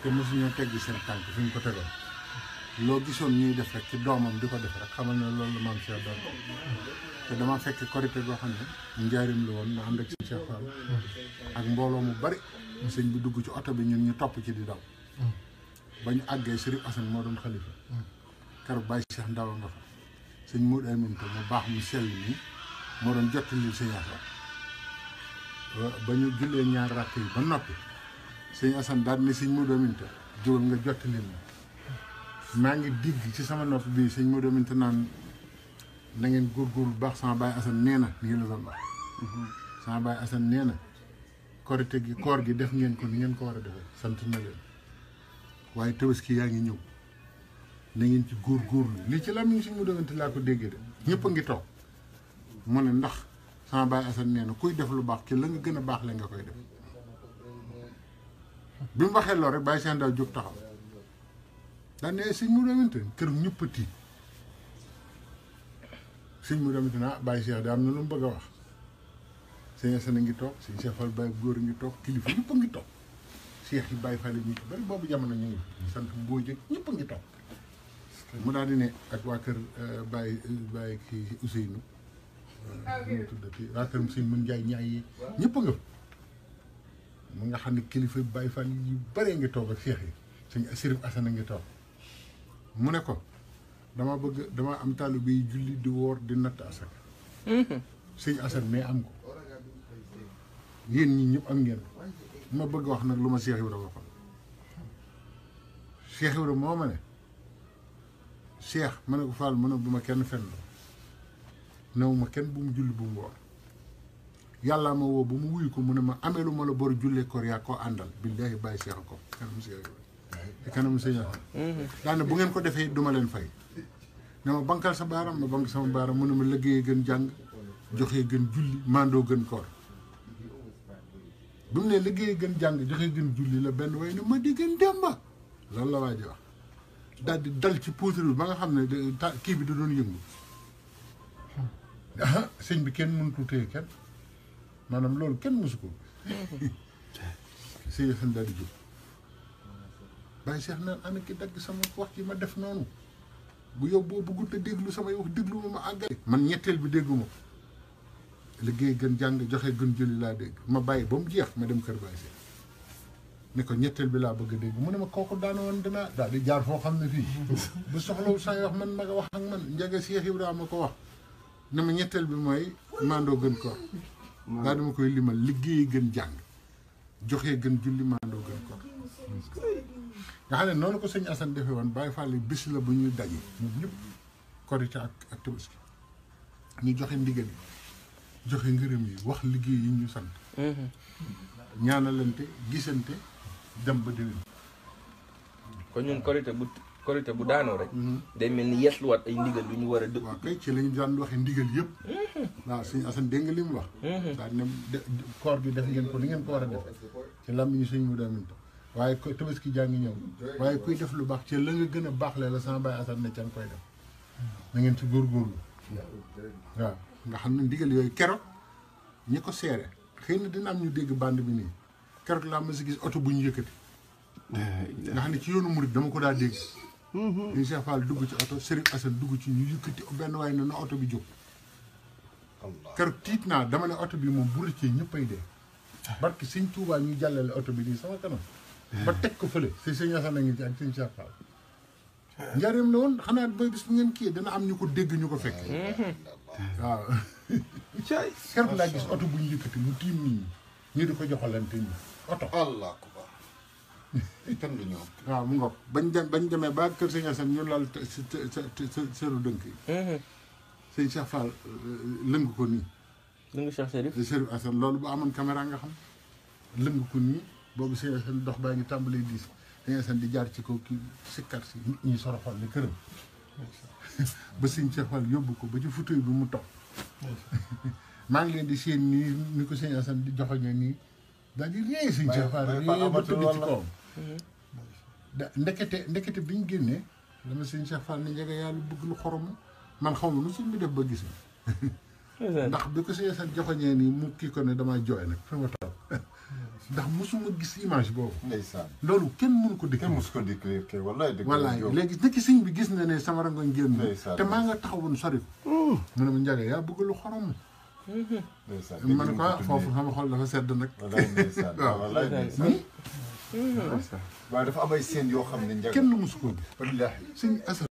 te mosuñoo teggi seen tànk fi ñu ko tegoon loo gisoon ñuy def rek ci doomam di ko def rek xamal ne loolu la maam Cheikh doon te dama fekk korité goo xam ne njaarim la woon na ànd ak si Cheikh Fall ak mbooloo mu bari sëñ bi dugg ci oto bi ñun ñu topp ci di daw ba ñu àggee Sëriñ Assane moo doon xalifa keroog Baye Cheikh Ndaw nga fa sëñ Modou Aminta mu baax mu sell nii moo doon jottali sëñ Assane ba ñu jullee ñaar rakk yi ba noppi sëñ Assane daal ne sëñ Modou Aminta jógal nga jottali ma maa ngi digg ci sama nopp bii sëñ Modou Aminta naan na ngeen góorgóorlu bu baax sama Baye Assane nee na nii la doon wax sama Baye Assane nee na korite gi koor gi def ngeen ko ni ngeen ko war a defee sant na leen waaye tabaski yaa ngi ñëw na ngeen ci góorgóorlu lii ci làmmiñ sëñ Modou Aminta laa ko déggee de ñëpp a ngi toog mu ne ndax sama Baye Assane nee na kuy def lu baax ci la nga gën a baax la nga koy def bi mu waxee loolu rek Baye Cheikh Ndaw jóg taxaw daan ne sëñ Modou Aminta kër ñëpp a tiit sëñ Modou Aminta naa Baye Cheikh da am na lu mu bëgg a wax sëñ Assane a ngi toog sëñ Cheikh Fall Baye góor a ngi toog kilifa ñëpp a ngi toog Cheikh yi Baye Fall yi ñu bari boobu jamono ñu ngi sant mboo jëg ñëpp a ngi toog mu daal di ne ak waa kër Baye kii Ousseynou mu tuddati waa kër sëñ Mun Njaay ñaay yi ñëpp a nga mu nga xam ne kilifa Baye Fall yu baree ngi toog ak Cheikh yi sëñ Sëriñ Assane a ngi toog mu ne ko dama am taalibe bi julli di woor di natt asaka sëñ Assane mais am ko yéen ñi ñëpp am ngeen ma bëgg wax nag lu ma Cheikh Ibrahima waxoon Cheikh Ibrahima moo ma ne Cheikh ma ne ko Fall ma ne bu ma kenn fenn new ma kenn bu mu julli bu mu woor yàllaa ma woo bu mu wuyu ko mu ne ma ameelu ma la bor jullee koor yaa koo àndal billaahi bàyyi Cheikh ko kanam Cheikh Ibrahima kanam sëñ Assane daane bu ngeen ko defee duma leen fay ne ma bankal sa baaram ma bank sama baaram mu ne ma liggéeyee gën jàng joxee gën julli mandoo gën koor bi mu ne liggéeyee gën jàng joxee gën julli la benn way ne ma di gën demba loolu la waa ji wax daal di dal ci poutre bi ba nga xam ne kii bi da doon yëngu sëñ bi kenn mënutu téye kenn maanaam loolu kenn mësu ko sëñ Assane daal di jóg Baye Cheikh naan ana ki dagg sama wax ji ma def noonu bu yow boo bëggut a déglu samay wax déglu ma àggale man ñetteel bi déggu ma liggéey gën jàng joxe gën julli laa dégg ma bàyyi ba mu jeex ma dem kër Baye Cheikh ne ko ñetteel bi laa bëgg a dégg mu ne ma kooku daana woon dinaa daal di jaar foo xam ne fii bu soxlawu say wax man ma nga wax ak man njega Cheikh Ibrahima ko wax ne ma ñetteel bi mooy mandoo gën koor daa dama koy limal liggéey gën jàng joxe gën julli mandoo gën koor nga xam ne noonu ko sëñ Assane defee woon Baye Fall bis la bu ñuy daje ñun ñëpp korite ak tabaski ñu joxe ndigal yi joxe ngërëm yi wax liggéey yi ñu sant ñaanalante gisante dem ba déwén kon ñun korite bu daanoo rek day mel ni yeesluwaat ay ndigal yu ñu war a dëpp waaw kay ci lañu daan waxe ndigal yëpp waaw sëñ Assane dégg nga li mu wax daal ne koor gi def ngeen ko ni ngeen ko war a defe ci làmmiñu sëñ Modou Aminta waaye ko tabaski jaa ngi ñëw waaye kuy def lu baax ci la nga gën a baax la sama Baye Assane ne ca nga koy def na ngeen ci góorgóorlu waaw nga xam ne ndigal yooyu keroog ñi ko seere xëy na dina am ñu dégg bande bi nii keroog laa ma si gis oto bu ñu yëkkati nga xam ne ci yoonu murid dama ko daa dégg ñu Cheikh Fall dugg ci oto Serigne Assane dugg ci ñu yëkkati benn waaye na oto bi jóg keroog tiit naa dama ne oto bi moom bu rëccee ñëppay dee barki sëñ Touba ñu jàllale oto bi nii sama kanam ba teg ko fële si sëñ Assane a ngi ci ak sëñ Cheikh Fall njaareem la woon xanaa ba bis bu ngeen kii dana am ñu ko dégg ñu ko fekk waaw keroog laa gis oto bu ñu yëkkati mu tiim nii ñu di ko joxalante nii oto allah akbar kenn du ñoom waaw mu ngoog bañ demee ba kër sëñ Assane ñu lal seru dënk yi sëñ Cheikh Fall lëng ko nii lëng Cheikh Serif Assane loolu bu amoon caméra nga xam lëng ko nii boobu sëñ Assane dox baa ngi tàmbalee diis sëñ Assane di jaar ci kaw kii sikkar si nit ñi soroxal li këram ba sëñ Cheikh Fall yóbbu ko ba ci fauteuil bi mu toog maa ngi leen di séen nii ni ko sëñ Assane di joxoñe nii daal di réy sëñ Cheikh Fall réy ba tëdd ci kawam ndekete bi ñu génnee dama sëñ Cheikh Fall ni njega yàlla bëgg lu xorom man xaw ma nu sëñ bi def ba gis ndax bi ko sëñ Assane joxoñee nii mu kii ko ne damaa jooy nag fi ma toog ndax mosuma gis image boobu ndeysaan loolu kenn mënu ko dëkk kenn mos ko décrire kay wallaay dëgg wallaay léegi nekk sëñ bi gis na ne sama rangoñ génn te maa nga taxawoon sori ko mu ne ma Ndiaga yaa bëgg lu xorom ndeysaan ma ne ko foofu sama xol dafa sedd nag wallaay ndeysaan wallaay ndeysaan waaye dafa am ay scène yoo xam ne Ndiaga kenn mosu ko gis wallaahi sëñ Assane